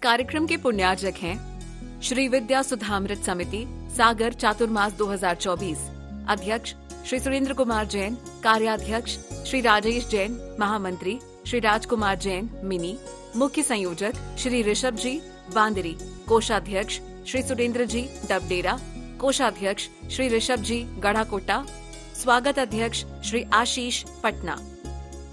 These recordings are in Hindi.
कार्यक्रम के पुण्यार्जक हैं श्री विद्या सुधामृत समिति सागर चातुर्मास 2024, अध्यक्ष श्री सुरेंद्र कुमार जैन, कार्याध्यक्ष श्री राजेश जैन, महामंत्री श्री राजकुमार जैन मिनी, मुख्य संयोजक श्री ऋषभ जी बांदरी, कोषाध्यक्ष श्री सुरेंद्र जी डबडेरा, कोषाध्यक्ष श्री ऋषभ जी गढ़ाकोटा, स्वागत अध्यक्ष श्री आशीष पटना,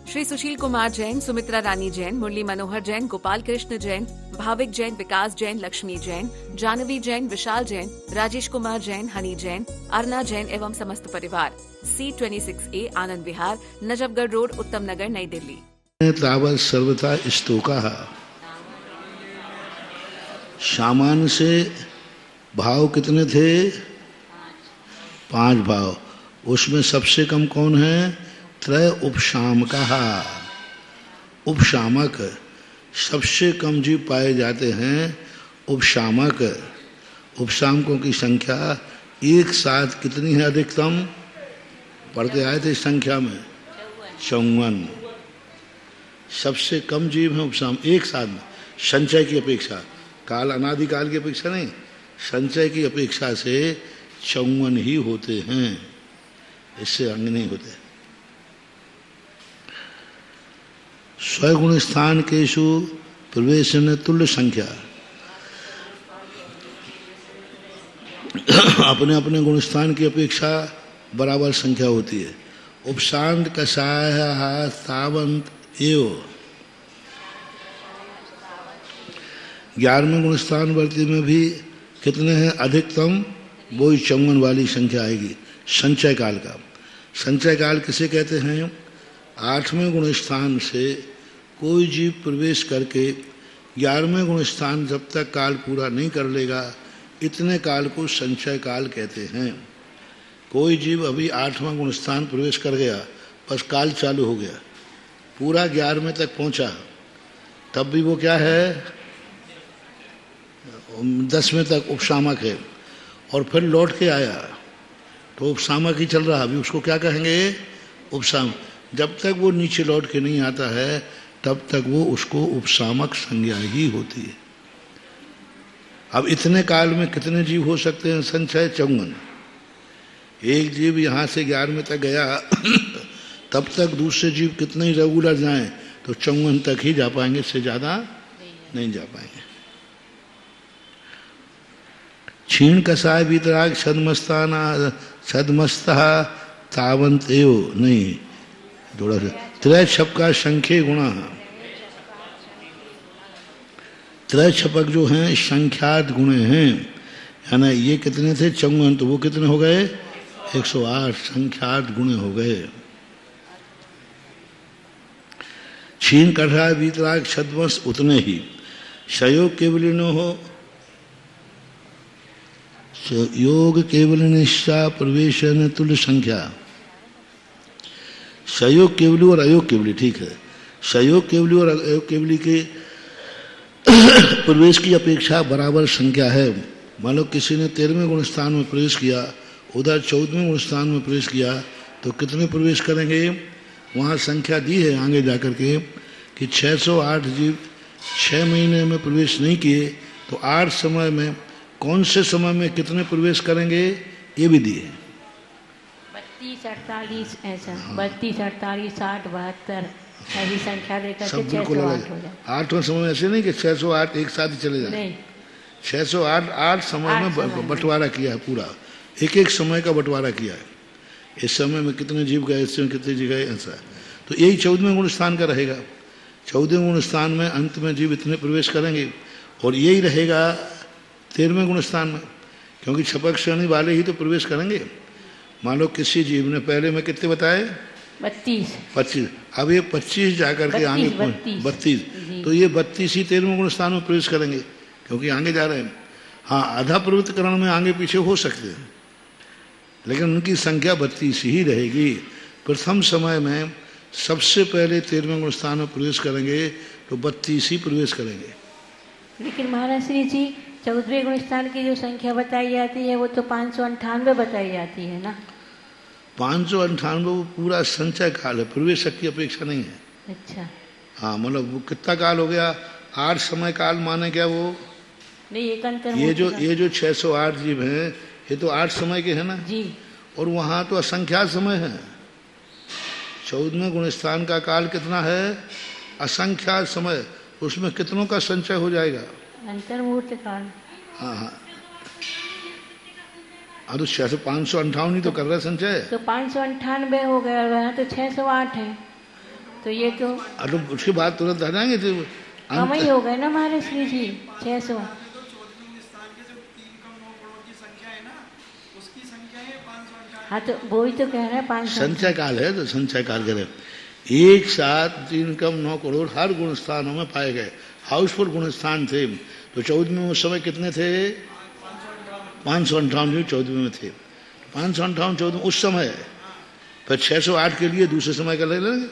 श्री सुशील कुमार जैन, सुमित्रा रानी जैन, मुरली मनोहर जैन, गोपाल कृष्ण जैन, भाविक जैन, विकास जैन, लक्ष्मी जैन, जानवी जैन, विशाल जैन, राजेश कुमार जैन, हनी जैन, अर्ना जैन एवं समस्त परिवार, C26A आनंद विहार, नजफगढ़ रोड, उत्तम नगर, नई दिल्ली। तावत् सर्वथा स्तोका। सामान्य से भाव कितने थे? 5 भाव। उसमें सबसे कम कौन है? त्रय उपशामकः। उपशामक सबसे कम जीव पाए जाते हैं। उपशामक, उपशामकों की संख्या एक साथ कितनी है अधिकतम? पढ़ते आए थे संख्या में 54। सबसे कम जीव है उपशाम एक साथ में, संचय की अपेक्षा, काल अनादिकाल की अपेक्षा नहीं, संचय की अपेक्षा से 54 ही होते हैं, इससे अंग नहीं होते। स्वगुण स्थान केशु प्रवेशन तुल्य संख्या। अपने अपने गुण स्थान की अपेक्षा बराबर संख्या होती है। उपशांत कषाय तावंत एव। 11वें गुण स्थान वर्ती में भी कितने हैं अधिकतम? वो ही 54 वाली संख्या आएगी संचय काल का। संचय काल किसे कहते हैं? 8वें गुण स्थान से कोई जीव प्रवेश करके 11वें गुण स्थान जब तक काल पूरा नहीं कर लेगा, इतने काल को संचय काल कहते हैं। कोई जीव अभी 8वां गुण स्थान प्रवेश कर गया, बस काल चालू हो गया, पूरा 11वें तक पहुंचा, तब भी वो क्या है? 10वें तक उपशामक है, और फिर लौट के आया तो उपशामक ही चल रहा, अभी उसको क्या कहेंगे? उपशाम। जब तक वो नीचे लौट के नहीं आता है तब तक वो उसको उपशामक संज्ञा ही होती है। अब इतने काल में कितने जीव हो सकते हैं? संचय 54। एक जीव यहाँ से 11वें तक गया तब तक दूसरे जीव कितने ही रेगुलर जाएं तो 54 तक ही जा पाएंगे, इससे ज्यादा नहीं जा पाएंगे। क्षीण कषाय वितराग छदमस्ता तावंत एव नहीं, थोड़ा सा त्रय छपका संख्य गुणा। त्रय छपक जो हैं संख्यात गुण हैं, है ना? ये कितने थे? 54, तो वो कितने हो गए? 108 संख्यात गुण हो गए। क्षीण कषाय वितराग छदमस उतने ही। सयोग केवलिनो हो, योग केवल निश्चा प्रवेशन तुल्य संख्या। सयोग केवली और अयोग केवली, ठीक है। सयोग केवली और अयोग केवली के प्रवेश की अपेक्षा बराबर संख्या है। मान लो किसी ने 13वें गुण स्थान में प्रवेश किया, उधर 14वें गुण स्थान में प्रवेश किया, तो कितने प्रवेश करेंगे? वहाँ संख्या दी है आगे जाकर के कि 608 जीव 6 महीने में प्रवेश नहीं किए, तो 8 समय में कौन से समय में कितने प्रवेश करेंगे ये भी दिए। 32, 48 ऐसा 32, 48, 60, 72 ऐसी संख्या लेकर के 608 हो जाए। 8वें समय में ऐसे नहीं कि 608 एक साथ ही चले जाए। 608 8 समय में बंटवारा किया है, पूरा एक एक समय का बंटवारा किया है। इस समय में कितने जीव गए, इस समय कितने जीव गए, ऐसा। तो यही 14वें गुण स्थान का रहेगा। 14वें गुण स्थान में अंत में जीव इतने प्रवेश करेंगे, और यही रहेगा 13वें गुण स्थान में, क्योंकि छपक श्रेणी वाले ही तो प्रवेश करेंगे। मान लो किसी जीव ने पहले में कितने बताए? 25। अब ये 25 जाकर के आगे 32, तो ये 32 ही 13वें गुण स्थान में प्रवेश करेंगे, क्योंकि आगे जा रहे हैं। हाँ, आधा प्रवृत्तिकरण में आगे पीछे हो सकते हैं, लेकिन उनकी संख्या 32 ही रहेगी। प्रथम समय में सबसे पहले 13वें गुण स्थान में प्रवेश करेंगे तो 32 ही प्रवेश करेंगे। लेकिन महाराज श्री जी 14वें गुण स्थान की जो संख्या बताई जाती है वो तो 598 बताई जाती है ना? 598 वो पूरा संचय काल है, प्रवेश की अपेक्षा नहीं है। अच्छा। हाँ, मतलब वो कितना काल हो गया? 8 समय काल माने क्या वो? नहीं, एक अंतर ये जो 608 जीव हैं, ये तो 8 समय के हैं ना जी। और वहां तो असंख्यात समय है। 14वें गुण स्थान का काल कितना है? असंख्यात समय। उसमें कितनों का संचय हो जाएगा? अंतर्मुहूर्त काल। हाँ, अब तो 558 ही तो कर रहे संचय। तो 598 हो गया और वहाँ तो 608 है, तो ये तो तो उसके बाद तुरंत आ जाएंगे तो कम ही हो गए ना हमारे श्री जी। 600 हाँ, तो वो ही तो कह रहे हैं 500 संचय काल है। तो संचय काल करें एक साथ 3 कम 9 करोड़ हर गुण स्थानों में पाए गए। हाउसफुल गुण स्थान थे। तो 14वें में उस समय कितने थे? 558 14वें में थे। 558 14 उस समय। फिर 608 के लिए दूसरे समय का ले लेंगे।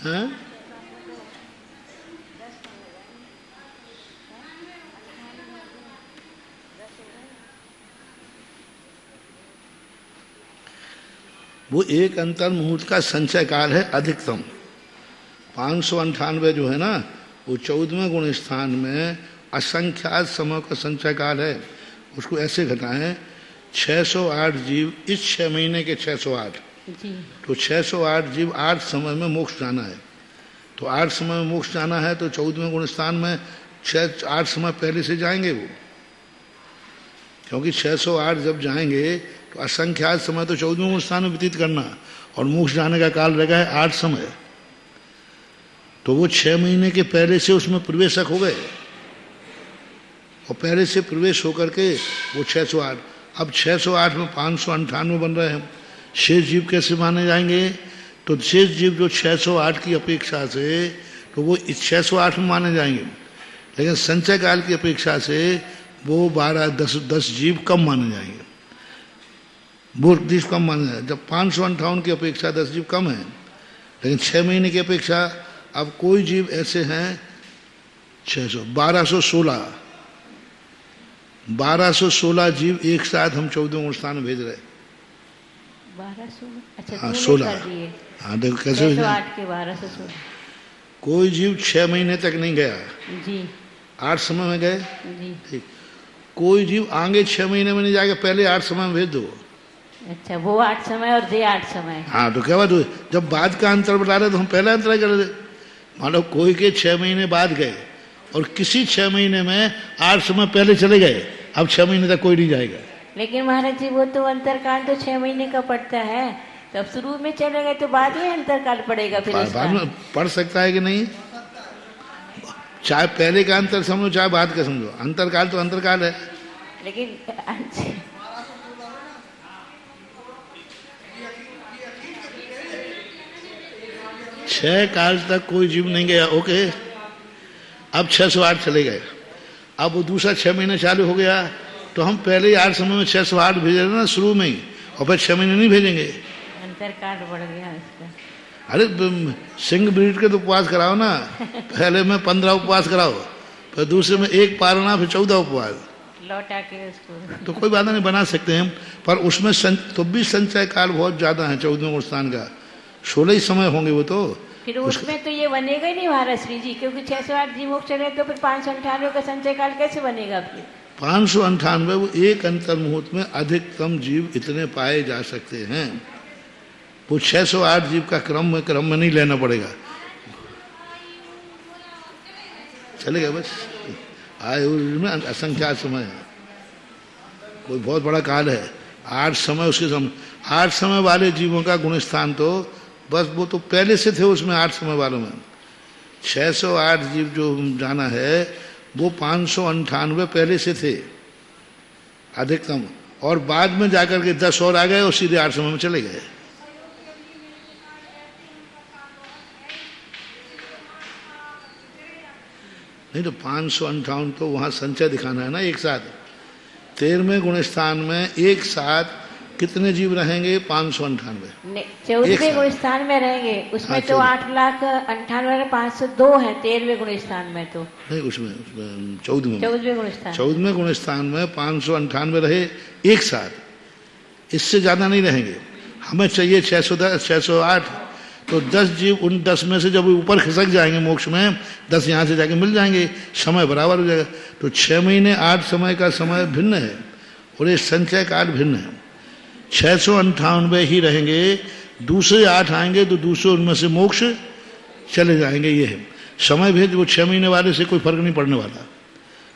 हाँ? वो एक अंतर मुहूर्त का संचय काल है अधिकतम। 598 जो है ना, वो 14वें गुण स्थान में असंख्यात समय का संचय काल है। उसको ऐसे घटाएं, 608 जीव इस 6 महीने के 608 जी। तो 608 जीव 8 समय में मोक्ष जाना है। तो 8 समय में मोक्ष जाना है तो 14वें गुण स्थान में 8 समय पहले से जाएंगे वो, क्योंकि 608 जब जाएंगे तो असंख्यात समय तो 14वें गुण स्थान में व्यतीत करना और मोक्ष जाने का काल लगा है 8 समय। तो वो 6 महीने के पहले से उसमें प्रवेशक हो गए और पहले से प्रवेश होकर के वो 608। अब 608 में 598 बन रहे हैं। शेष जीव कैसे माने जाएंगे? तो शेष जीव जो 608 की अपेक्षा से तो वो 608 में माने जाएंगे, लेकिन संचय काल की अपेक्षा से वो 10 जीव कम माने जाएंगे। वो 10 कम माने जाएंगे। जब 558 की अपेक्षा 10 जीव कम है, लेकिन 6 महीने की अपेक्षा अब कोई जीव ऐसे हैं 1216 जीव एक साथ हम 14वें गुण स्थान में भेज रहे। 1200 अच्छा, हाँ, 16। हाँ देखो कैसे 608 के 1216। कोई जीव 6 महीने तक नहीं गया जी 8 समय में गए। जी। ठीक। कोई जीव आगे 6 महीने में नहीं जाएगा, पहले 8 समय में भेज दो। अच्छा, वो 8 समय और ये 8 समय। हाँ, तो क्या बात हुई? जब बाद का अंतर बता रहे तो हम पहला अंतर कर रहे। मान लो कोई के 6 महीने बाद गए और किसी 6 महीने में 8 समय पहले चले गए, अब 6 महीने तक कोई नहीं जाएगा। लेकिन महाराज जी वो तो अंतरकाल तो 6 महीने का पड़ता है, तब शुरू में चले गए तो बाद में अंतरकाल पड़ेगा फिर बाद में पढ़ सकता है कि नहीं? चाहे पहले का अंतर समझो चाहे बाद का समझो, अंतरकाल तो अंतरकाल है। लेकिन 6 काल तक कोई जीव नहीं गया, ओके। अब 608 चले गए, अब वो दूसरा 6 महीने चालू हो गया, तो हम पहले ही 8 समय में 608 भेज रहे ना शुरू में ही, और फिर 6 महीने नहीं भेजेंगे। अंतरकाल बढ़ गया इसका। अरे सिंह ब्रीड के तो उपवास कराओ ना, पहले में 15 उपवास कराओ, फिर दूसरे में 1 पारना, फिर 14 उपवास लौटा के उसको। तो कोई बात नहीं, बना सकते हैं। पर उसमें तो भी संचय काल बहुत ज्यादा है 14वें गुण स्थान का, 16 ही समय होंगे वो तो। फिर उसमें तो ये बनेगा ही नहीं महाराज श्री जी, क्योंकि 608 जी मोक्ष चले तो फिर 598 का संचय काल कैसे बनेगा फिर? 598 वो एक अंतर मुहूर्त में अधिकतम जीव इतने पाए जा सकते हैं। वो 608 जीव का क्रम में नहीं लेना पड़ेगा, चलेगा बस। आए उसमें असंख्यात समय है, कोई बहुत बड़ा काल है। 8 समय उसके समय, 8 समय वाले जीवों का गुण स्थान तो बस वो तो पहले से थे उसमें 8 समय वालों में। 608 जीव जो जाना है वो 598 पहले से थे अधिकतम, और बाद में जाकर के 10 और आ गए और सीधे 8 समय में चले गए। नहीं तो 558 तो वहां संचय दिखाना है ना एक साथ। 13वें गुण स्थान में एक साथ कितने जीव रहेंगे? 598। 14वें गुण स्थान में रहेंगे, उसमें तो 8,98,502 है 13वें गुण स्थान में। तो नहीं, उसमें 14वें गुण स्थान, 14वें गुण स्थान में 598 रहे एक साथ, इससे ज्यादा नहीं रहेंगे। हमें चाहिए 610 608, तो 10 जीव, उन 10 में से जब ऊपर खिसक जाएंगे मोक्ष में, 10 यहाँ से जाके मिल जाएंगे, समय बराबर हो जाएगा। तो 6 महीने 8 समय का समय भिन्न है और ये संचय काल भिन्न है। 698 ही रहेंगे, दूसरे 8 आएंगे तो दूसरे उनमें से मोक्ष चले जाएंगे। ये है समय भेद। वो 6 महीने वाले से कोई फर्क नहीं पड़ने वाला,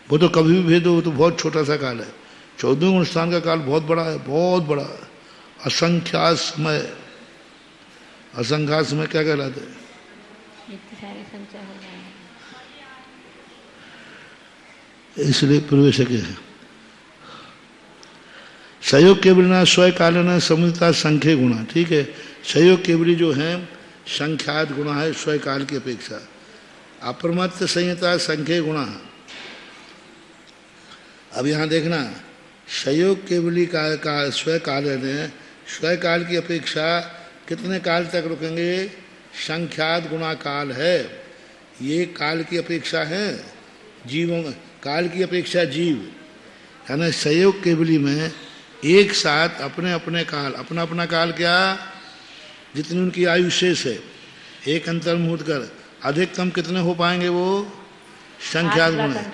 वो तो कभी भी भेद हो, वो तो बहुत छोटा सा काल है। 14वें गुण स्थान का काल बहुत बड़ा है, बहुत बड़ा, असंख्यात समय। असंख्यात समय क्या कहलाते हैं? इसलिए प्रवेश है। सहयोग केवलिना स्वय कालन समुदिता संख्य गुणा। ठीक है, सहयोग केवली जो है संख्यात गुणा है स्वय काल की अपेक्षा। अप्रमत्त संहिता संख्य गुणा। अब यहाँ देखना, सहयोग केवली का स्वय कालन है, स्वय काल की अपेक्षा कितने काल तक रुकेंगे? संख्यात गुणा काल है, ये काल की अपेक्षा है जीवों में, काल की अपेक्षा जीव है ना। सहयोग केवली में एक साथ अपने अपने काल, अपना अपना काल क्या, जितनी उनकी आयु शेष है, एक अंतर मुहूर्त कर अधिकतम कितने हो पाएंगे? वो संख्यात गुण है।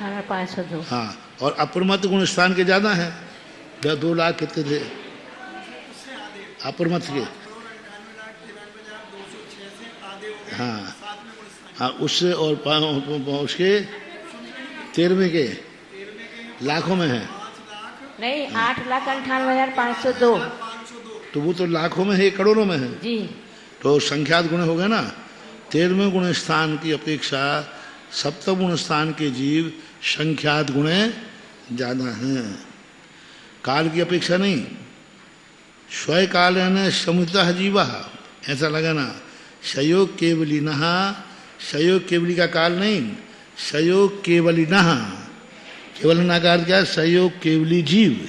हाँ, और अप्रमत्त गुण स्थान के ज्यादा हैं, 2 लाख कितने थे अप्रमत्त के? हाँ हाँ, उससे और उसके 13वें के लाखों में है नहीं, 8,98,502। तो वो तो लाखों में है, करोड़ों में है जी। तो संख्यात गुण हो गए ना। 13वें गुण स्थान की अपेक्षा 7वें गुण स्थान के जीव संख्यात गुण ज्यादा हैं, काल की अपेक्षा नहीं। स्वय काल है समुदिता जीवा, ऐसा लगा ना। सहयोग केवली नहा, सहयोग केवली का काल नहीं, सहयोग केवली नहा, केवल नाकार क्या? सहयोग केवली जीव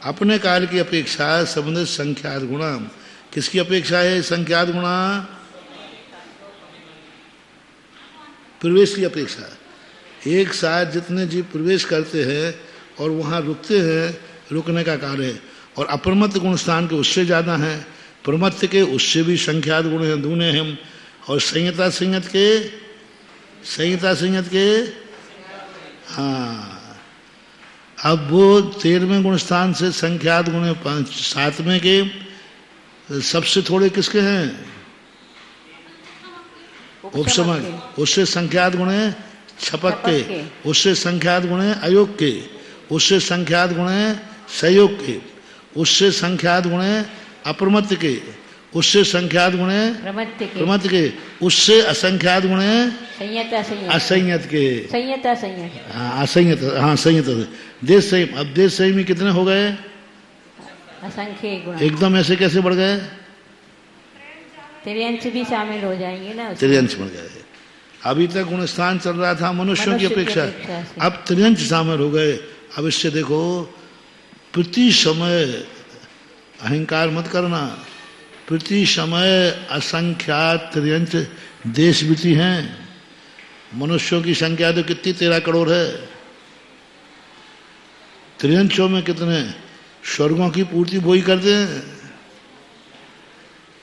अपने काल की अपेक्षा संबंधित संख्यात गुणा। किसकी अपेक्षा है संख्यात गुणा? प्रवेश की अपेक्षा। एक साथ जितने जीव प्रवेश करते हैं और वहाँ रुकते हैं, रुकने का कार्य है। और अप्रमत्त गुण स्थान के उससे ज़्यादा हैं, प्रमत्त के उससे भी संख्यात गुण हैं, दूने हैं। और संहिता संयत के हाँ, अब वो 13वें गुण स्थान से संख्यात गुण 7वें के सबसे थोड़े किसके हैं? उपसमक, उससे संख्यात गुण है छपक के, उससे संख्यात गुण है अयोग के, उससे संख्यात गुण है सहयोग के, उससे संख्यात गुण है अप्रमत्त के, उससे संख्यात गुण है प्रमत्त के, उससे असंख्यात गुण है असंयत के। हाँ असंयत, हाँ संयत देश सही। अब देश सही में कितने हो गए? असंख्य गुण। एकदम ऐसे कैसे बढ़ गए? त्रियंश भी शामिल हो जाएंगे ना, त्रियंश बढ़ गए। अभी तक गुण स्थान चल रहा था मनुष्यों की अपेक्षा, अब त्रियंश शामिल हो गए। अब इससे देखो, प्रति समय अहंकार मत करना, प्रति समय असंख्यात त्रियंश देश बीती हैं। मनुष्यों की संख्या तो कितनी 13 करोड़ है, त्रियंशों में कितने स्वर्गों की पूर्ति वही करते हैं।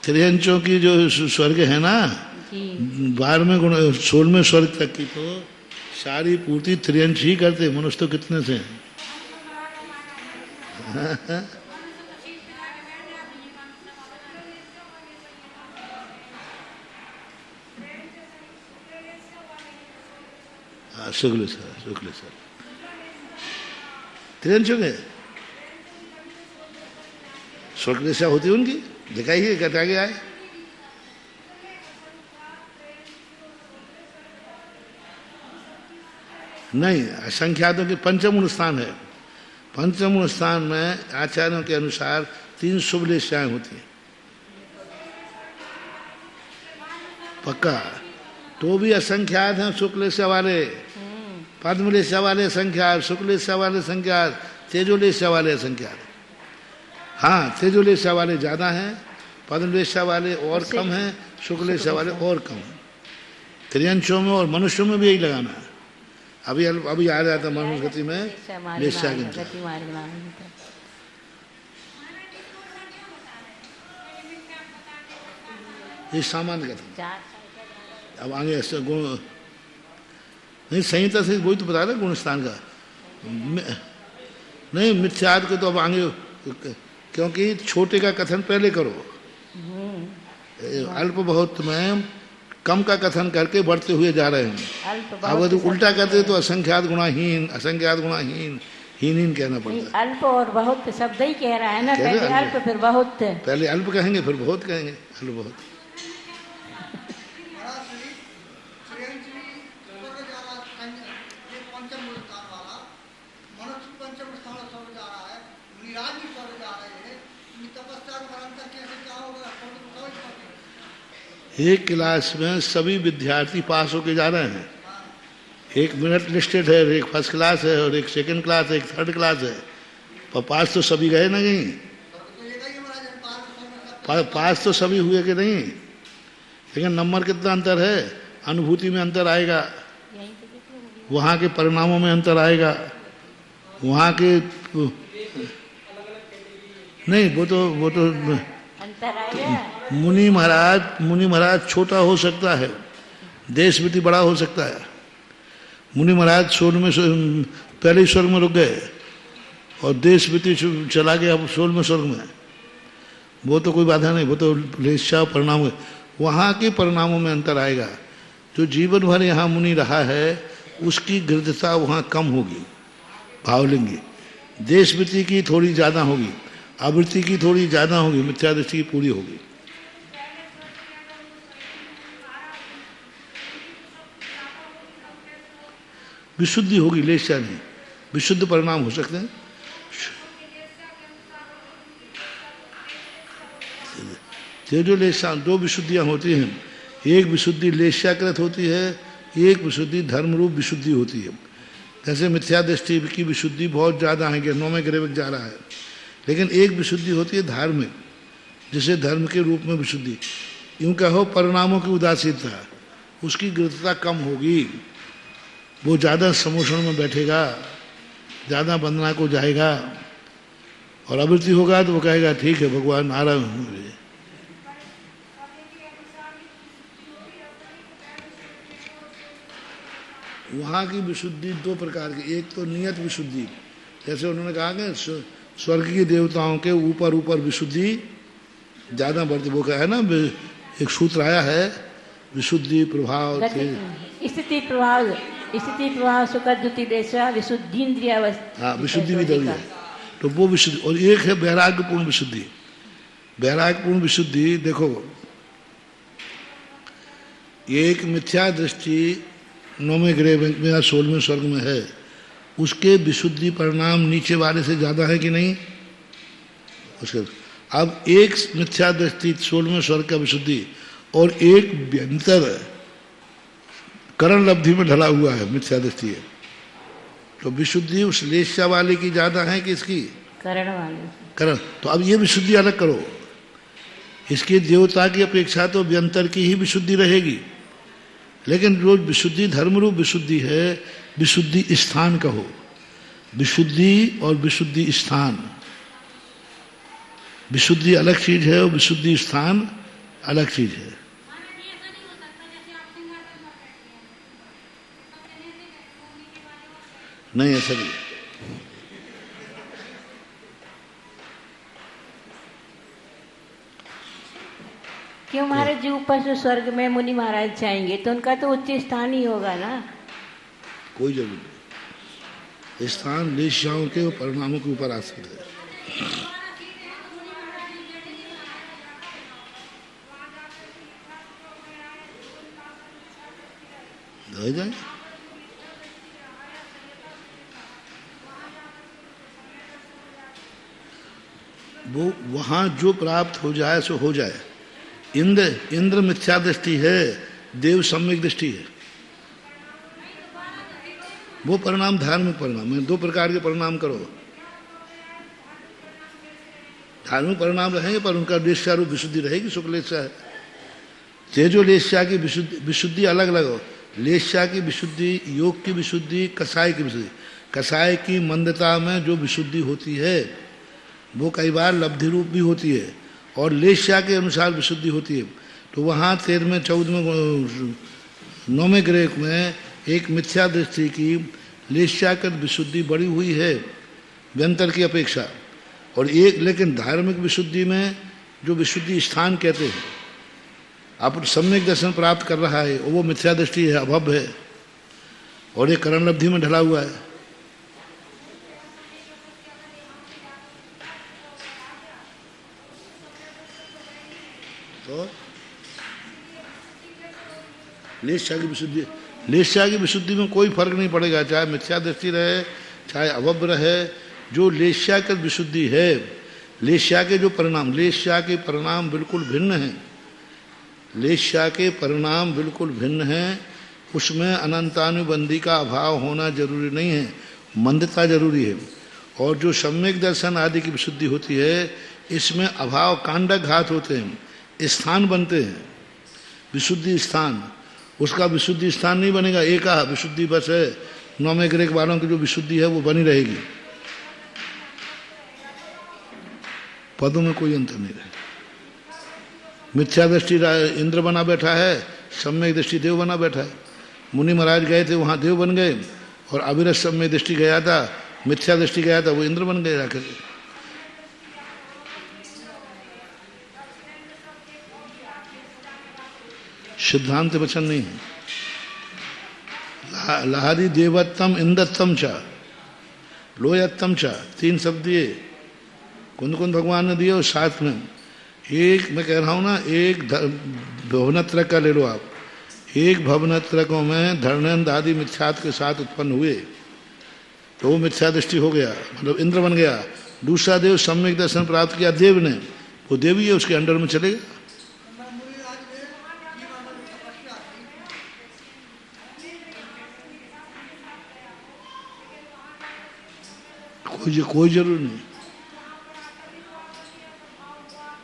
त्रियंशों की जो स्वर्ग है ना, 12वें गुण 16वें स्वर्ग तक की तो सारी पूर्ति त्रियंश ही करते। मनुष्य तो कितने थे? शुक्ल सर त्रियंशों के स्वर्ग दिशा होती उनकी, दिखाइए कहते आगे आए। नहीं, असंख्यातों के पंचम स्थान है। पंचम स्थान में आचार्यों के अनुसार 3 शुभ लेशाएं होती हैं, पक्का। तो भी असंख्यात हैं शुक्लेशा वाले, पद्मलेशा वाले संख्यात, शुक्लेशा वाले संख्यात, तेजोलेशा वाले संख्यात। हाँ, तेजोलेशा वाले ज्यादा हैं, पद्मलेशा वाले और कम हैं, शुक्लेशा वाले और कम हैं। त्रियंशों में और मनुष्यों में भी यही लगाना है। अभी आ रहा था मनुष्य गति में लेशा गिनती। ये सामान्य कथन। 4 अब आगे ऐसे गुण नहीं, संहिता से वही तो बता रहे गुण स्थान का नहीं, मिथ्याद को तो अब आगे, क्योंकि छोटे का कथन पहले करो, अल्प बहुत में कम का कथन करके बढ़ते हुए जा रहे हैं। अब तो उल्टा करते तो असंख्यात गुणाहीन, असंख्यात गुणाहीन, हीन कहना पड़ता है। अल्प और बहुत शब्द ही कह रहा है ना, पहले अल्प फिर बहुत। पहले अल्प कहेंगे फिर बहुत कहेंगे, अल्प बहुत। एक क्लास में सभी विद्यार्थी पास होके जा रहे हैं, एक मिनट लिस्टेड है, एक फर्स्ट क्लास है और एक सेकंड क्लास है, एक थर्ड क्लास है, पर पास तो सभी गए ना कहीं, पास तो सभी हुए कि नहीं, लेकिन नंबर कितना अंतर है, अनुभूति में अंतर आएगा, वहाँ के परिणामों में अंतर आएगा, वहाँ के नहीं, वो तो अंतर आएगा। मुनि महाराज छोटा हो सकता है, देशविधि बड़ा हो सकता है। मुनि महाराज स्वर्ग में पहले ही स्वर्ग में रुक गए और देशविधि चला गया अब 16वें स्वर्ग में, वो तो कोई बाधा नहीं, वो तो लेशा परिणाम है, वहाँ के परिणामों में अंतर आएगा। जो जीवन भर यहाँ मुनि रहा है उसकी गृद्धता वहाँ कम होगी, भावलिंगी, देशविधि की थोड़ी ज़्यादा होगी, आवृत्ति की थोड़ी ज़्यादा होगी, मिथ्या दृष्टि की पूरी होगी। विशुद्धि होगी, लेशा नहीं, विशुद्ध परिणाम हो सकते हैं। ये जो लेशा, दो विशुद्धियां होती हैं, एक विशुद्धि लेशाकृत होती है, एक विशुद्धि धर्म रूप विशुद्धि होती है। जैसे मिथ्या दृष्टि की विशुद्धि बहुत ज़्यादा है कि 9 में ग्रेविक जा रहा है, लेकिन एक विशुद्धि होती है धार्मिक, जिसे धर्म के रूप में विशुद्धि, यूँ कहो परिणामों की उदासीनता, उसकी गृद्धता कम होगी, वो ज़्यादा समोषण में बैठेगा, ज़्यादा वंदना को जाएगा, और आवृत्ति होगा तो वो कहेगा ठीक है भगवान आ रहे हैं। वहाँ की विशुद्धि दो प्रकार की, एक तो नियत विशुद्धि, जैसे उन्होंने कहा कि स्वर्ग की देवताओं के ऊपर ऊपर विशुद्धि ज़्यादा बढ़ती, वो कहा है ना, एक सूत्र आया है, विशुद्धि प्रभाव स्थिति प्रभाव सुखद्युति देशा विशुद्धि इंद्रिय अवस्था। हाँ, विशुद्धि भी दौड़ी है, तो वो विशुद्धि, और एक है वैराग्यपूर्ण विशुद्धि। वैराग्यपूर्ण विशुद्धि देखो, एक मिथ्या दृष्टि 9वें ग्रह में या 16वें स्वर्ग में है, उसके विशुद्धि परिणाम नीचे वाले से ज़्यादा है कि नहीं उसके। अब एक मिथ्या दृष्टि 16वें स्वर्ग का विशुद्धि और एक व्यंतर करण लब्धि में ढला हुआ है मिथ्या दृष्टि है, तो विशुद्धि उस लेशा वाले की ज़्यादा है कि इसकी करण वाले करण। तो अब ये विशुद्धि अलग करो, इसकी देवता की अपेक्षा तो व्यंतर की ही विशुद्धि रहेगी, लेकिन जो विशुद्धि धर्मरूप विशुद्धि है, विशुद्धि स्थान कहो, विशुद्धि और विशुद्धि स्थान, विशुद्धि अलग चीज है और विशुद्धि स्थान अलग चीज है। नहीं ऐसा नहीं, क्यों महाराज जी ऊपर से स्वर्ग में मुनि महाराज जाएंगे तो उनका तो उच्च स्थान ही होगा ना। कोई जरूरत नहीं, स्थान लेशाओं के और परिणामों के ऊपर आश्रित है। हो जाए वो वहां जो प्राप्त हो जाए सो हो जाए। इंद्र मिथ्या दृष्टि है, देव सम्यक दृष्टि है, वो परिणाम धार्मिक परिणाम है। दो प्रकार के परिणाम करो, धार्मिक परिणाम रहेंगे पर उनका लेशा रूप विशुद्धि रहेगी, शुक्लेशा है। तेजो लेशा की विशुद्धि अलग अलग हो, लेशा की विशुद्धि, योग की विशुद्धि, कसाय की विशुद्धि। कसाय की मंदता में जो विशुद्धि होती है वो कई बार लब्धि रूप भी होती है और लेशा के अनुसार विशुद्धि होती है। तो वहाँ 13वें 14वें 9वें ग्रह में एक मिथ्या दृष्टि की लेशाकृत विशुद्धि बढ़ी हुई है व्यंतर की अपेक्षा, और एक लेकिन धार्मिक विशुद्धि में जो विशुद्धि स्थान कहते हैं, आप सम्यक दर्शन प्राप्त कर रहा है वो मिथ्या दृष्टि है, अभव है, और ये करण लब्धि में ढला हुआ है। तो लेशा की विशुद्धि में कोई फर्क नहीं पड़ेगा, चाहे मिथ्या दृष्टि रहे चाहे अभव रहे। जो लेशा की विशुद्धि है, लेशा के जो परिणाम, लेशा के परिणाम बिल्कुल भिन्न हैं, लेशा के परिणाम बिल्कुल भिन्न हैं। उसमें अनंतानुबंधी का अभाव होना जरूरी नहीं है, मंदता जरूरी है। और जो सम्यक दर्शन आदि की विशुद्धि होती है, इसमें अभाव कांडक घात होते हैं, स्थान बनते हैं, विशुद्धि स्थान। उसका विशुद्धि स्थान नहीं बनेगा, एका विशुद्धि बस है। 9वें ग्रह वालों की जो विशुद्धि है वो बनी रहेगी, पदों में कोई अंतर नहीं रहेगा। मिथ्या दृष्टि इंद्र बना बैठा है, सम्यक दृष्टि देव बना बैठा है। मुनि महाराज गए थे, वहां देव बन गए, और अविरत सम्यक दृष्टि गया था, मिथ्या दृष्टि गया था, वो इंद्र बन गए जाकर। सिद्धांत वचन नहीं है। लहारी देवत्तम इंद्रत्तम चा लोयत्तम चा, 3 शब्द दिए, कुंद कुंद भगवान ने दिए। और साथ में एक, मैं कह रहा हूं ना, एक भवनत्र का ले लो आप, एक भवनत्रकों में धर्मेंद्र आदि मिथ्यात्व के साथ उत्पन्न हुए, तो वो मिथ्या दृष्टि हो गया, मतलब इंद्र बन गया। दूसरा देव सम्यक दर्शन प्राप्त किया देव ने, वो देवी है, उसके अंडर में चलेगा। कोई जरूर नहीं,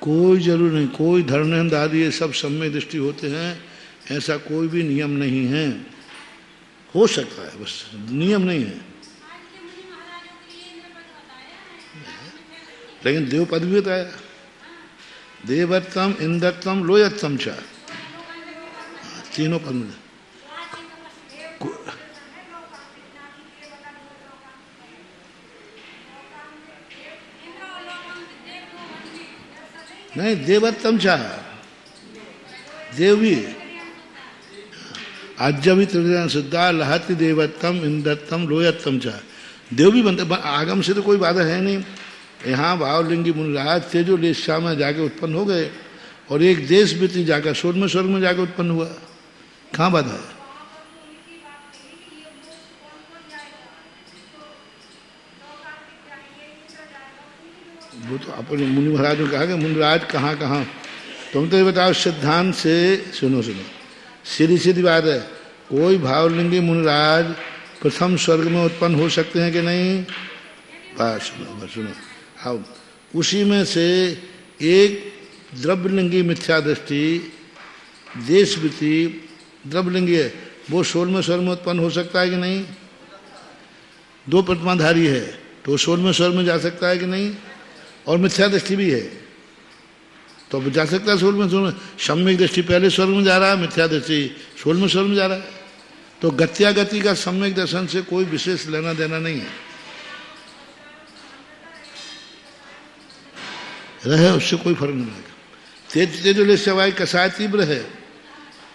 कोई जरूर नहीं, कोई धर्मेंद्र आदि ये सब सम्यक दृष्टि होते हैं, ऐसा कोई भी नियम नहीं है। हो सकता है, बस नियम नहीं है। लेकिन देव पद भी बताया, देवत्तम इंद्रत्तम लोयत्तम चा, तीनों पद में। नहीं, देवत्तम चा, देव भी आज्ञावी त्रिविधान सिद्धा लहति देवत्तम इंद्रत्तम लोयत्तम चा, देव भी बनते। आगम से तो कोई बाधा है नहीं। यहाँ भावलिंगी मुनिराज थे जो लेशा में जाके उत्पन्न हो गए, और एक देश बीती जाकर स्वर्ग में जाकर उत्पन्न हुआ, कहाँ बाधा है? वो तो अपने मुनि महाराज ने कहा कि मुनिराज कहाँ कहाँ, तुम तो ये बताओ सिद्धांत से। सुनो सीधी बात है, कोई भावलिंगी मुनिराज प्रथम स्वर्ग में उत्पन्न हो सकते हैं कि नहीं? बस सुनो। हाँ, उसी में से एक द्रव्यलिंगी मिथ्या दृष्टि देशवृत्ति द्रव्यलिंगी है, वो 16वें स्वर्ग में उत्पन्न हो सकता है कि नहीं? 2 प्रतिमाधारी है, तो 16वें स्वर्ग में जा सकता है कि नहीं? और मिथ्या दृष्टि भी है, तो अब जा सकता है 16वें स्वर्ग में। सम्यक दृष्टि पहले स्वर्ग में जा रहा है, मिथ्या दृष्टि 16वें स्वर्ग में जा रहा है। तो गत्यागति का सम्यक दर्शन से कोई विशेष लेना देना नहीं है, रहे उससे कोई फर्क नहीं लगेगा। तेजोलेशा वाली कसाय तीव्र है,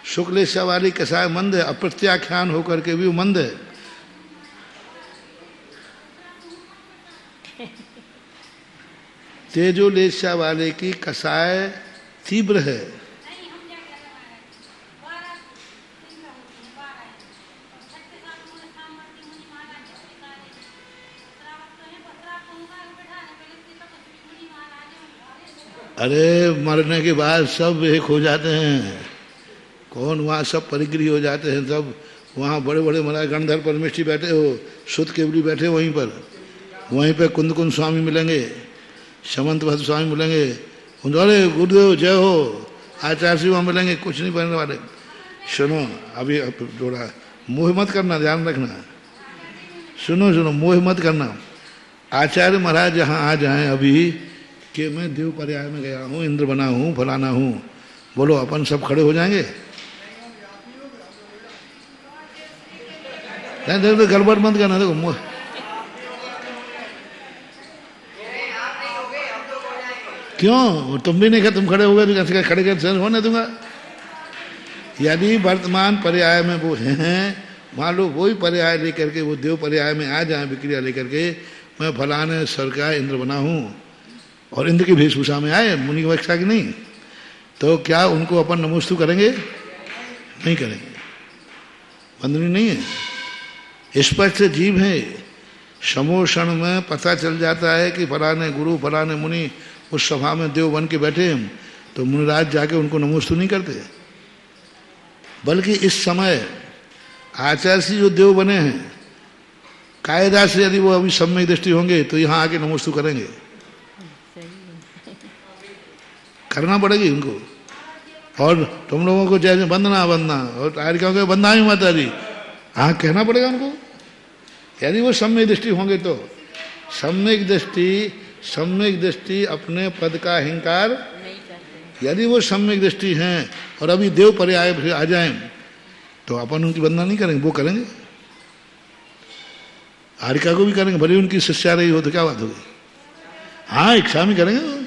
शुक्लेशा वाली कसाय मंद है, अप्रत्याख्यान होकर के भी वो मंद है। तेजोलेशा वाले की कसाय तीव्र है, अरे मरने के बाद सब एक हो जाते हैं। कौन वहाँ सब परिग्रही हो जाते हैं, सब वहाँ बड़े बड़े महाराज गणधर परमेष्ठी बैठे हो, सुत केवली बैठे वहीं पर कुंद कुंद स्वामी मिलेंगे, समंत भद्र स्वामी मिलेंगे, अरे गुरुदेव जय हो, आचार्य जी वहाँ मिलेंगे, कुछ नहीं बनने वाले। सुनो अभी थोड़ा मोह मत करना, ध्यान रखना। सुनो मोह मत करना। आचार्य महाराज जहाँ आ जाएं अभी कि मैं देव पर्याय में गया हूँ, इंद्र बना हूँ, फलाना हूँ, बोलो, अपन सब खड़े हो जाएंगे? नहीं देखो, गड़बड़ मत करना। देखो क्यों तुम भी नहीं कहा, तुम खड़े हो गए तो कैसे खड़े कर होने दूंगा? यदि वर्तमान पर्याय में वो हैं, मान लो वही पर्याय लेकर के वो देव पर्याय में आ जाए विक्रिया लेकर के, मैं फलाने सर का इंद्र बना हूँ और इंद्र की वेशभूषा में आए, मुनि की वक्षा की नहीं, तो क्या उनको अपन नमोस्तु करेंगे? नहीं करेंगे, बंधनी नहीं है। स्पष्ट जीव है, समोषण में पता चल जाता है कि फलाने गुरु फलाने मुनि उस सभा में देव बन के बैठे हैं, तो मुनिराज जाके उनको नमोस्तु नहीं करते, बल्कि इस समय आचार्य जो देव बने हैं कायदा से यदि वो अभी सम्यक दृष्टि होंगे तो यहाँ आके नमोस्तु करेंगे, करना पड़ेगी उनको। और तुम लोगों को जैसे वंदना वंदना और आर्यों के वंदना ही माता जी, हाँ कहना पड़ेगा उनको, यदि वो सम्यक दृष्टि होंगे तो। सम्यक दृष्टि अपने पद का अहंकार, यदि वो सम्यक दृष्टि हैं और अभी देव पर्याय आ जाएं तो अपन उनकी वंदना नहीं करेंगे, वो करेंगे। आरिका को भी करेंगे, भले उनकी शिष्या रही हो तो क्या बात होगी, हाँ इच्छा में करेंगे।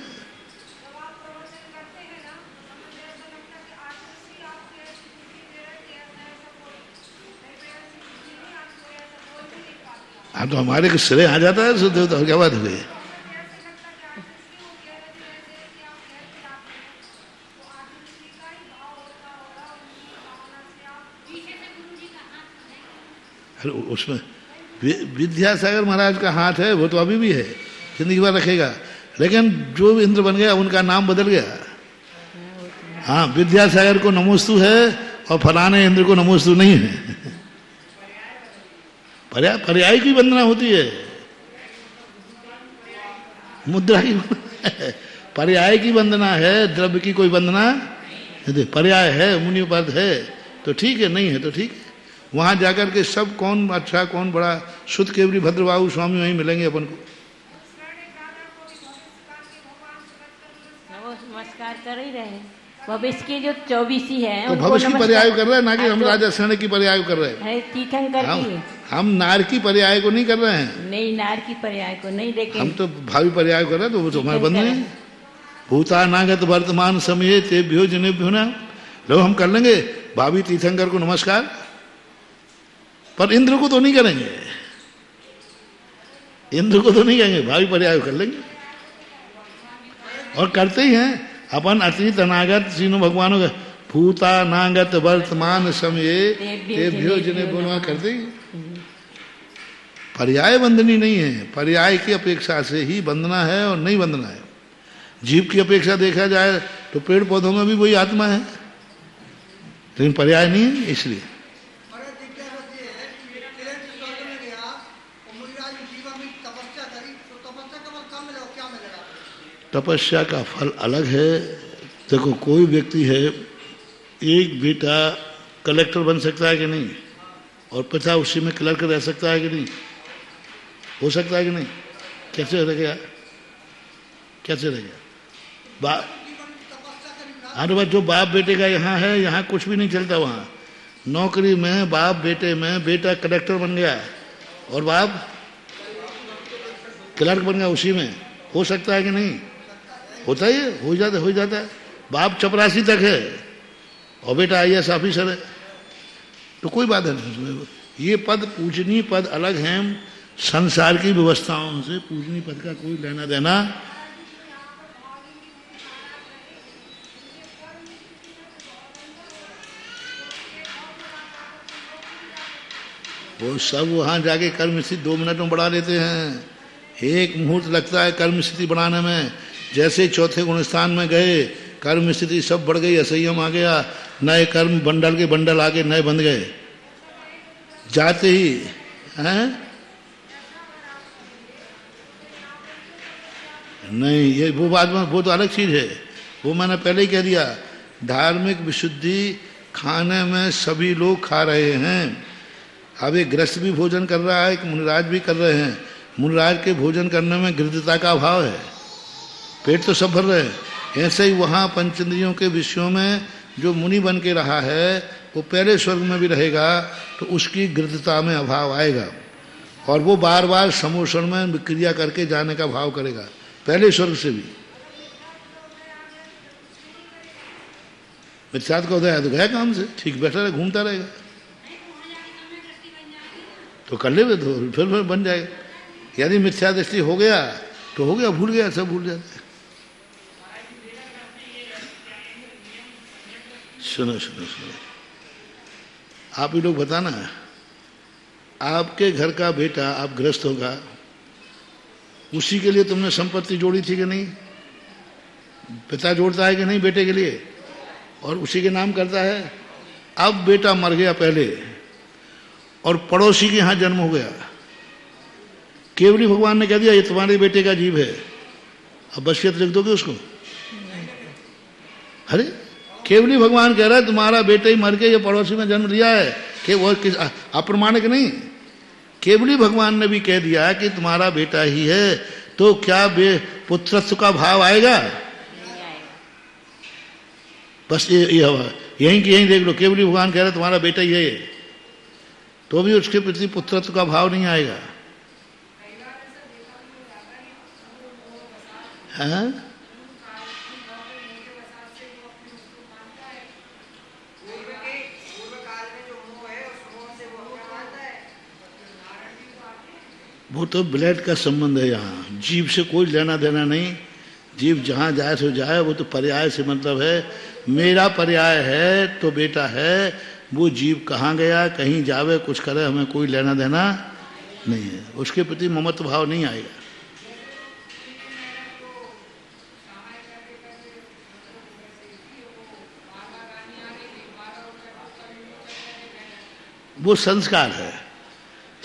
हाँ तो हमारे के सिरे आ जाता है देव, तो क्या बात हो गई? उसमें विद्यासागर महाराज का हाथ है, वो तो अभी भी है, जिंदगी भर रखेगा, लेकिन जो इंद्र बन गया उनका नाम बदल गया। हाँ विद्यासागर को नमोस्तु है और फलाने इंद्र को नमोस्तु नहीं है। पर्याय की वंदना होती है, मुद्रा की पर्याय की वंदना है, द्रव्य की कोई वंदना। यदि पर्याय है, मुनि पद है तो ठीक है, नहीं है तो ठीक है। वहां जाकर के सब कौन अच्छा कौन बड़ा, शुद्ध केवरी भद्रबाहु स्वामी वहीं मिलेंगे अपन को। नमस्कार कर ही रहे हैं। भविष्य की जो 24 है तो भविष्य की पर्याय कर रहे हैं, ना कि हम राजा शरण की पर्याय कर रहे हैं। तीर्थंकर की, हम नार की पर्याय को नहीं कर रहे हैं। नहीं, नार की पर्याय को नहीं, लेकिन हम तो भावी पर्याय कर रहे हैं, तो वो तो हमारे बंद नहीं। भूता नागत वर्तमान समय तेभ्यो जनेभ्यो ना, लो हम कर लेंगे भावी तीर्थंकर को नमस्कार, पर इंद्र को तो नहीं करेंगे, इंद्र को तो नहीं कहेंगे, भावी पर्याय कर लेंगे। और करते ही हैं अपन, अतीत अनागत तीनों भगवानों का, भूता नागत वर्तमान समय तेभ्यो जनेभ्यो करते ही। पर्याय वंदनी नहीं है, पर्याय की अपेक्षा से ही वंदना है और नहीं वंदना है। जीव की अपेक्षा देखा जाए तो पेड़ पौधों में भी वही आत्मा है, लेकिन पर्याय नहीं है। इसलिए तपस्या का फल अलग है। देखो कोई व्यक्ति है, एक बेटा कलेक्टर बन सकता है कि नहीं, और पिता उसी में क्लर्क रह सकता है कि नहीं, हो सकता है कि नहीं? कैसे रह गया, कैसे रह गया? अरे बात जो बाप बेटे का यहाँ है, यहाँ कुछ भी नहीं चलता। वहाँ नौकरी में बाप बेटे में, बेटा कलेक्टर बन गया और बाप क्लर्क बन गया, उसी में हो सकता है कि नहीं? होता ही है, हो जाता है। बाप चपरासी तक है और बेटा IAS ऑफिसर है, तो कोई बात नहीं। ये पद पूजनीय पद अलग हैं, संसार की व्यवस्थाओं से पूजनीय पद का कोई लेना देना। वो सब वहां जाके कर्म स्थिति 2 मिनट में बढ़ा लेते हैं, 1 मुहूर्त लगता है कर्म स्थिति बढ़ाने में। जैसे चौथे गुणस्थान में गए, कर्म स्थिति सब बढ़ गई, असंयम आ गया, नए कर्म बंडल के बंडल आके नए बन गए जाते ही हैं। नहीं, ये वो बात में, वो तो अलग चीज है, वो मैंने पहले ही कह दिया। धार्मिक विशुद्धि खाने में सभी लोग खा रहे हैं। अब एक गृहस्थ भी भोजन कर रहा है, एक मुनिराज भी कर रहे हैं। मुनिराज के भोजन करने में गृहस्थता का अभाव है, पेट तो सब भर रहे हैं, ऐसे ही वहाँ पंचेंद्रियों के विषयों में जो मुनि बन के रहा है वो पहले स्वर्ग में भी रहेगा तो उसकी गृद्धता में अभाव आएगा और वो बार बार समोषण में विक्रिया करके जाने का भाव करेगा पहले स्वर्ग से भी। मिथ्यात्व का उदय तो गया काम से, ठीक बैठा रहे, घूमता रहेगा तो कर ले तो फिर बन जाएगा। यदि मिथ्या दृष्टि हो गया तो हो गया, भूल गया, सब भूल जाता है। सुनो सुनो सुनो, आप ही लोग बताना, आपके घर का बेटा आप गृहस्थ होगा, उसी के लिए तुमने संपत्ति जोड़ी थी कि नहीं? पिता जोड़ता है कि नहीं बेटे के लिए, और उसी के नाम करता है। अब बेटा मर गया पहले और पड़ोसी के यहां जन्म हो गया, केवली भगवान ने कह दिया ये तुम्हारे बेटे का जीव है, अब वसीयत लिख दोगे उसको? अरे केवली भगवान कह रहा है तुम्हारा बेटा ही मर के ये पड़ोसी में जन्म लिया है, कि वो अप्रमाणिक नहीं, केवली भगवान ने भी कह दिया कि तुम्हारा बेटा ही है, तो क्या पुत्रत्व का भाव आएगा? बस ये यहीं की यहीं देख लो, केवली भगवान कह रहे तुम्हारा बेटा ही है, तो भी उसके प्रति पुत्रत्व का भाव नहीं आएगा। हाँ? वो तो ब्लड का संबंध है, यहाँ जीव से कोई लेना देना नहीं, जीव जहाँ जाए सो जाए, वो तो पर्याय से मतलब है। मेरा पर्याय है तो बेटा है, वो जीव कहाँ गया, कहीं जावे, कुछ करे, हमें कोई लेना देना नहीं है, उसके प्रति ममत्व भाव नहीं आएगा। वो संस्कार है,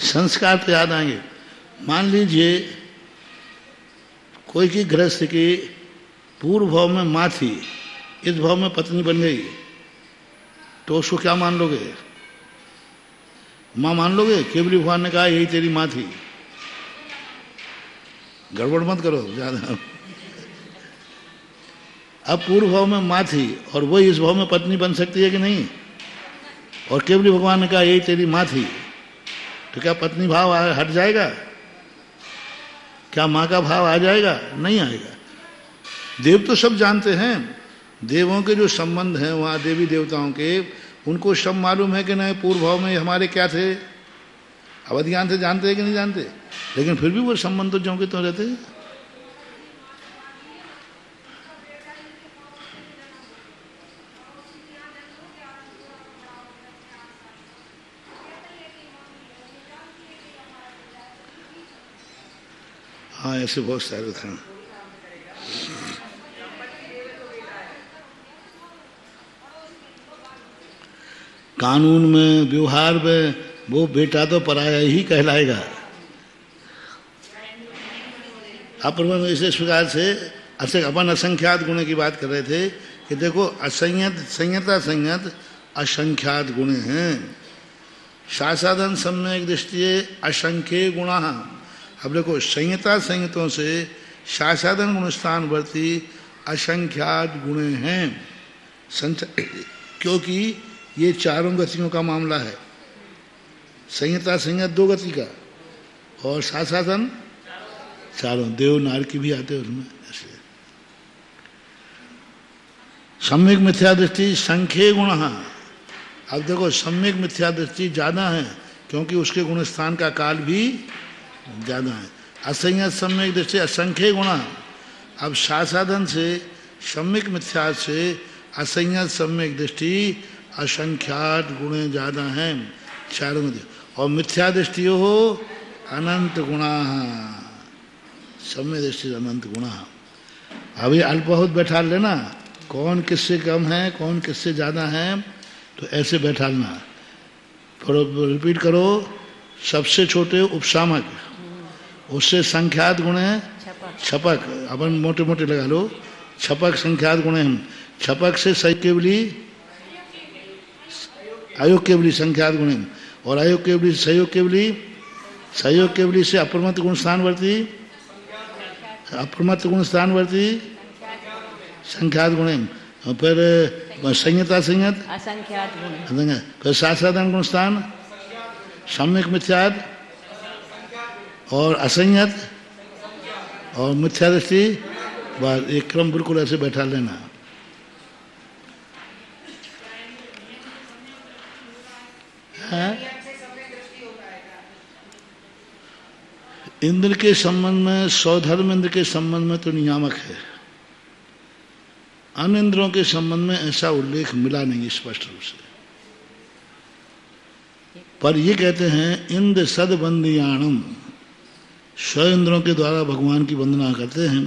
संस्कार तो याद आएंगे। मान लीजिए कोई की गृहस्थ की पूर्व भाव में माँ थी, इस भाव में पत्नी बन गई, तो उसको क्या मान लोगे? माँ मान लोगे? केवली भगवान ने कहा यही तेरी माँ थी, गड़बड़ मत करो ज्यादा। अब पूर्व भाव में माँ थी और वही इस भाव में पत्नी बन सकती है कि नहीं? और केवली भगवान ने कहा यही तेरी माँ थी, तो क्या पत्नी भाव हट जाएगा? क्या माँ का भाव आ जाएगा? नहीं आएगा। देव तो सब जानते हैं, देवों के जो संबंध हैं वहाँ देवी देवताओं के, उनको सब मालूम है कि नहीं पूर्व भाव में हमारे क्या थे, अवधियान से जानते हैं कि नहीं जानते, लेकिन फिर भी वो संबंध तो ज्यों के तो रहते हैं। हाँ ऐसे बहुत सारे थे। कानून में, व्यवहार में वो बेटा तो पराया ही कहलाएगा। अप्रमाण इस प्रकार से अपन असंख्यात गुण की बात कर रहे थे कि देखो संयत असंख्यात गुण हैं। शासादन सम्यक दृष्टि असंख्य गुण। अब देखो संयतों से शासादन गुण स्थानवर्ती असंख्यात गुण हैं, क्योंकि ये चारों गतियों का मामला है। संयत दो गति का और शासादन चारों, देव नार की भी आते हैं उसमें। ऐसे सम्यक मिथ्या दृष्टि संख्य गुण। अब देखो सम्यक मिथ्या दृष्टि ज्यादा है क्योंकि उसके गुण स्थान का काल भी ज्यादा है। असंयत सम्यक दृष्टि असंख्य गुण। अब शासादन से सम्यक मिथ्या से असंयत सम्यक दृष्टि असंख्यात गुण ज्यादा हैं चारों में। और मिथ्या दृष्टि हो अनंत गुणा, सम्यक दृष्टि अनंत गुणा। अभी अल्प बहुत बैठा लेना, कौन किससे कम है कौन किससे ज्यादा है, तो ऐसे बैठा लेना। रिपीट करो, सबसे छोटे उपशामक, उससे संख्यात गुण है छपक। अपन मोटे मोटे लगा लो, छपक संख्यात गुण है। छपक से सही केवली अयोग केवली संख्यात गुण है, और अयोग केवली सहयोग केवली, सहयोग केवली से अप्रमत्त गुण स्थानवर्ती, अप्रमत्त गुण स्थानवर्ती संख्यात गुण, फिर संयता संयत, असंख्यात गुण, फिर साधारण गुण स्थान, सम्यक मिथ्यात और असंयत और मिथ्या दृष्टि। बस एक क्रम बिल्कुल ऐसे बैठा लेना। है इंद्र के संबंध में, सौधर्म इंद्र के संबंध में तो नियामक है, अन्य इंद्रों के संबंध में ऐसा उल्लेख मिला नहीं स्पष्ट रूप से। पर ये कहते हैं इंद्र सदबंदियाणम, स्व इंद्रों के द्वारा भगवान की वंदना करते हैं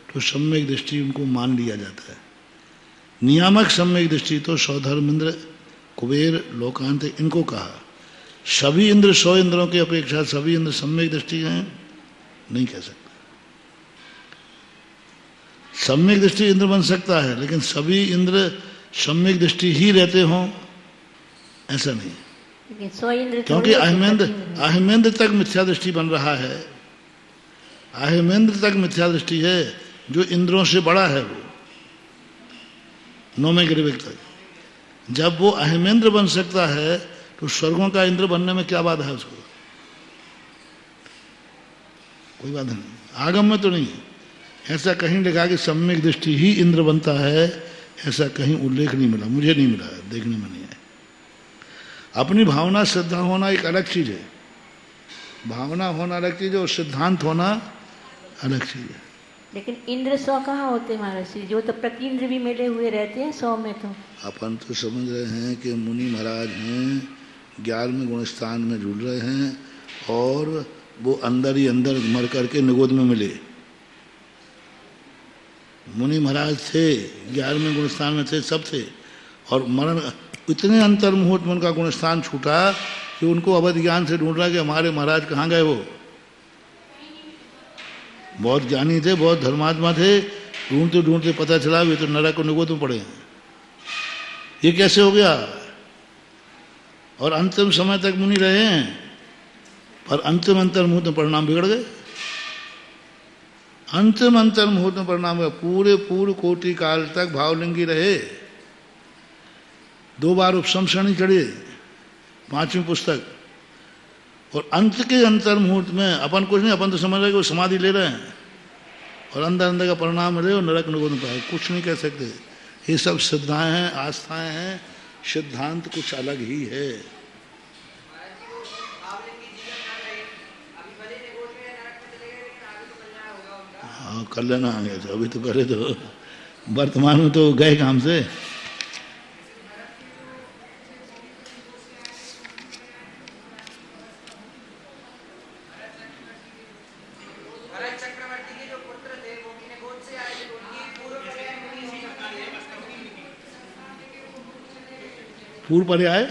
तो सम्यक दृष्टि उनको मान लिया जाता है। नियामक सम्यक दृष्टि तो सौधर्म इंद्र, कुबेर, लोकांत इनको कहा। सभी इंद्र 100 इंद्रों की अपेक्षा सभी इंद्र सम्यक दृष्टि हैं नहीं कह सकते। सम्यक दृष्टि इंद्र बन सकता है, लेकिन सभी इंद्र सम्यक दृष्टि ही रहते हों ऐसा नहीं, क्योंकि अहमेंद्र तक मिथ्या दृष्टि बन रहा है। अहमेंद्र तक मिथ्या दृष्टि है, जो इंद्रों से बड़ा है वो नौमेग्रीविक तक। जब वो अहमेंद्र बन सकता है तो स्वर्गों का इंद्र बनने में क्या बाधा है उसको? कोई बाधा नहीं, आगम में तो नहीं। ऐसा कहीं लिखा कि सम्यक दृष्टि ही इंद्र बनता है, ऐसा कहीं उल्लेख नहीं मिला, मुझे नहीं मिला, देखने में नहीं है। अपनी भावना श्रद्धा होना एक अलग चीज है, भावना होना अलग चीज है और सिद्धांत होना अलग चीज है। लेकिन इंद्र 100 कहाँ होते महर्षि? जो तो प्रति इंद्र भी मिले हुए रहते हैं 100 में। तो अपन तो समझ रहे हैं कि मुनि महाराज हैं, 11वें गुण स्थान में जुड़ रहे हैं और वो अंदर ही अंदर मर करके निगोद में मिले। मुनि महाराज थे, 11वें गुण स्थान में थे, सब थे, और मरण इतने अंतर मुहूर्त में उनका गुण स्थान छूटा कि उनको अवध ज्ञान से ढूंढ रहा कि हमारे महाराज कहाँ गए। वो बहुत ज्ञानी थे, बहुत धर्मात्मा थे, ढूंढते ढूंढते पता चला वे तो नरक को निगोद में पड़े हैं। ये कैसे हो गया? और अंतिम समय तक मुनि रहे हैं, पर अंतिम अंतर मुहूर्त में परिणाम बिगड़ गए। अंतिम अंतर मुहूर्त में परिणाम हुआ। पूरे पूर्व कोटि काल तक भावलिंगी रहे, 2 बार उपशमशनी चढ़े, 5वीं पुस्तक, और अंत के अंतर मुहूर्त में अपन कुछ नहीं, अपन तो समझ रहे कि वो समाधि ले रहे हैं और अंदर अंदर का परिणाम रहे और नरक निगोद में पाए। कुछ नहीं कह सकते, ये सब श्रद्धाएं हैं, आस्थाएं हैं, सिद्धांत कुछ अलग ही है। हाँ, कर लेना आगे, अभी तो पहले तो वर्तमान में तो गए काम से। पूर्व पर्याय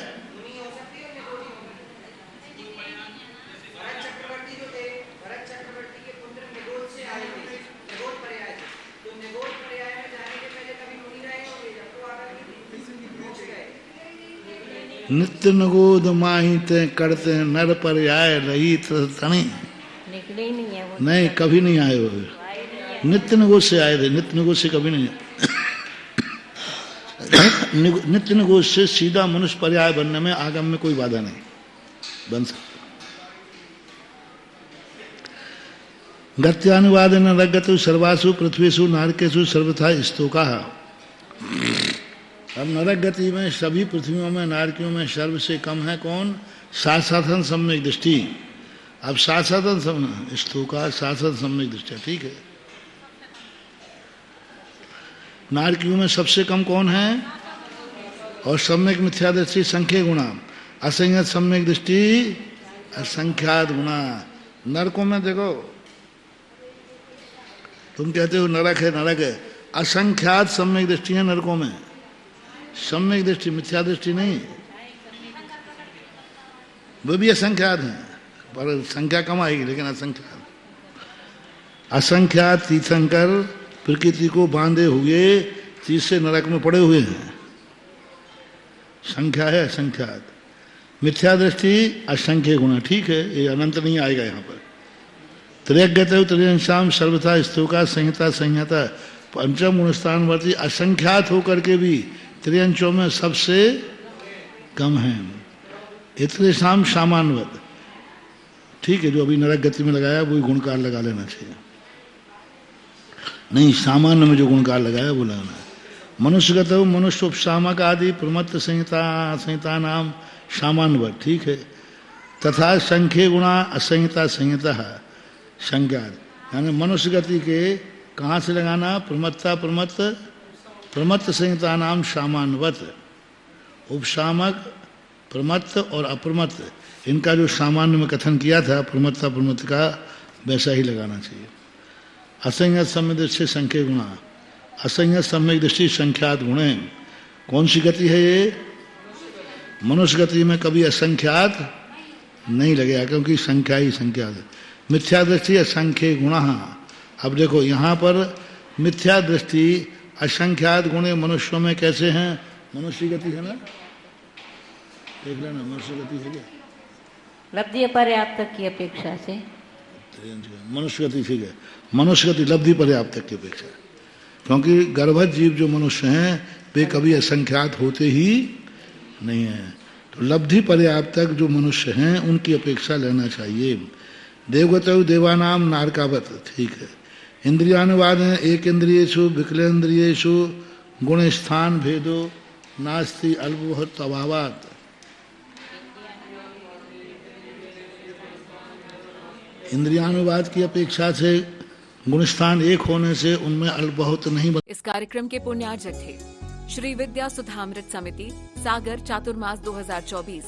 नित्य नगोद माही ते करते हैं नर पर्याय रही तनी। निकले ही नहीं है वो। नहीं, कभी नहीं आए वो, नित्य नगोद से आए थे, नित्य नगोद से कभी नहीं। नित्य निगोद से सीधा मनुष्य पर्याय बनने में आगम में कोई बाधा नहीं बन सकता। गत्यानुवाद न रगतु सर्वासु पृथ्वीसु नारकेशु सर्वथा स्तोका। अब नरक गति में सभी पृथ्वियों में नारकियों में सर्व से कम है कौन? साधन सम्यक दृष्टि। अब साधन स्तोका, साधन सम्यक दृष्टि, ठीक है। नारकियों में सबसे कम कौन है? और सम्यक मिथ्या दृष्टि संख्य गुणा, असंख्यात सम्यक दृष्टि असंख्यात गुणा। नरकों में देखो, तुम कहते हो नरक है, नरक है, असंख्यात सम्यक दृष्टि है नरकों में। सम्यक दृष्टि, मिथ्या दृष्टि नहीं, वो भी असंख्यात है, पर संख्या कम आएगी, लेकिन असंख्यात। असंख्यात तीर्थंकर प्रकृति को बांधे हुए तीसरे नरक में पड़े हुए हैं, संख्या है असंख्यात। मिथ्या दृष्टि असंख्य गुणा, ठीक है, ये अनंत नहीं आएगा यहाँ पर। त्रयगत त्रयंशाम सर्वथा स्तोका संहिता संहिता, पंचम गुण स्थानवर्ती असंख्यात होकर के भी त्रियंचों में सबसे कम है। इतने शाम सामान्यवत, ठीक है, जो अभी नरक गति में लगाया वही गुणकार लगा लेना चाहिए, नहीं सामान्य में जो गुणकार लगाया वो लगाना है। मनुष्यगत मनुष्य उपशामक आदि प्रमत्त संहिता नाम सामान्यवत, ठीक है। तथा संख्य गुणा असंहिता संहिता संज्ञात, यानी मनुष्य गति के कहाँ से लगाना, प्रमत्ता प्रमत्त संहिता नाम सामान्यवत। उपशामक प्रमत्त और अप्रमत्त इनका जो सामान्य में कथन किया था प्रमत्ता प्रमत्त का, वैसा ही लगाना चाहिए। असंज्ञत सम्यक दृष्टि संख्य गुणा, असंज्ञत सम्यक दृष्टि संख्यात गुण है। कौन सी गति है ये? मनुष्य गति में कभी असंख्यात नहीं लगेगा क्योंकि संख्या ही संख्यात है। मिथ्या दृष्टि असंख्य गुणा। अब देखो यहाँ पर मिथ्या दृष्टि असंख्यात गुणे मनुष्यों में कैसे हैं? मनुष्य गति है ना, देख लेना, मनुष्य गति है क्या? लब्धि पर्याप्त की अपेक्षा से मनुष्य गति, ठीक है, मनुष्य गति लब्धि पर्याप्त की अपेक्षा, क्योंकि गर्भज जीव जो मनुष्य हैं वे कभी असंख्यात होते ही नहीं हैं। तो लब्धि पर्याप्तक जो मनुष्य हैं उनकी अपेक्षा लेना चाहिए। देवगत देवानाम नारकावत, ठीक है। इंद्रियानुवाद है, एक इंद्रियेषु विकलेन्द्रियेषु गुण स्थान भेदो नास्ति अल्पभूत अभावात। इंद्रियानुवाद की अपेक्षा से गुणस्थान एक होने से उनमें अल्पभूत नहीं बन। इस कार्यक्रम के पुण्यार्जक थे श्री विद्या सुधामृत समिति सागर चातुर्मास 2024,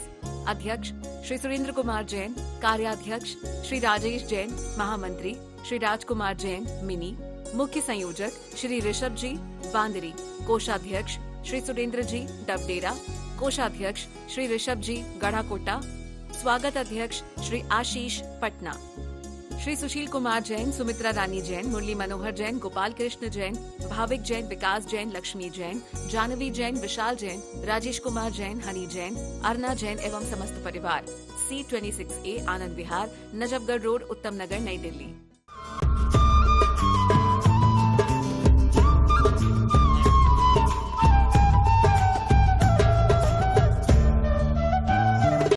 अध्यक्ष श्री सुरेंद्र कुमार जैन, कार्याध्यक्ष श्री राजेश जैन, महामंत्री श्री राजकुमार जैन मिनी, मुख्य संयोजक श्री ऋषभ जी बांदरी, कोषाध्यक्ष श्री सुरेंद्र जी डबडेरा, कोषाध्यक्ष श्री ऋषभ जी गढ़ाकोटा, स्वागत अध्यक्ष श्री आशीष पटना, श्री सुशील कुमार जैन, सुमित्रा रानी जैन, मुरली मनोहर जैन, गोपाल कृष्ण जैन, भाविक जैन, विकास जैन, लक्ष्मी जैन, जानवी जैन, विशाल जैन, राजेश कुमार जैन, हनी जैन, अर्ना जैन एवं समस्त परिवार। C26A आनंद विहार, नजफगढ़ रोड, उत्तम नगर, नई दिल्ली।